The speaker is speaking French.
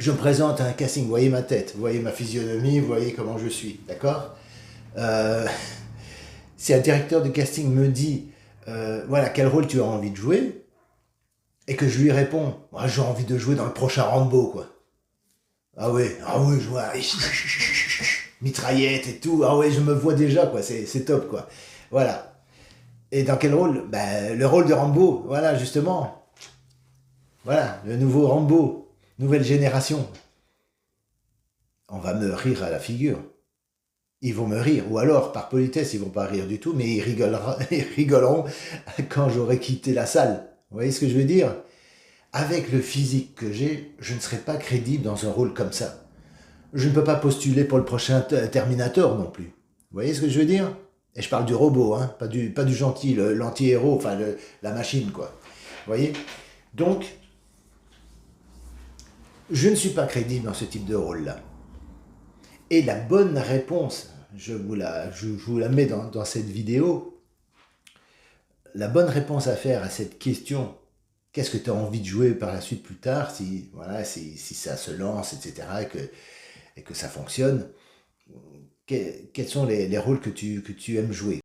je me présente à un casting, vous voyez ma tête, vous voyez ma physionomie, vous voyez comment je suis, d'accord. Euh, Si un directeur de casting me dit, voilà, quel rôle tu as envie de jouer, et que je lui réponds, moi j'ai envie de jouer dans le prochain Rambo, quoi. Ah ouais, je vois, mitraillette et tout, ah ouais, je me vois déjà, quoi, c'est top, quoi. Voilà. Et dans quel rôle? Ben, le rôle de Rambo, voilà, justement. Voilà, le nouveau Rambo, nouvelle génération. On va me rire à la figure. Ils vont me rire, ou alors, par politesse, ils vont pas rire du tout, mais ils rigoleront quand j'aurai quitté la salle. Vous voyez ce que je veux dire? Avec le physique que j'ai, je ne serai pas crédible dans un rôle comme ça. Je ne peux pas postuler pour le prochain Terminator non plus. Vous voyez ce que je veux dire? Et je parle du robot, hein, pas du gentil, l'anti-héros, enfin la machine, quoi. Vous voyez? Donc, je ne suis pas crédible dans ce type de rôle-là. Et la bonne réponse, je vous la mets dans cette vidéo, la bonne réponse à faire à cette question, qu'est-ce que tu as envie de jouer par la suite plus tard, si, voilà, si ça se lance, etc., et que ça fonctionne, quels sont les rôles que tu aimes jouer?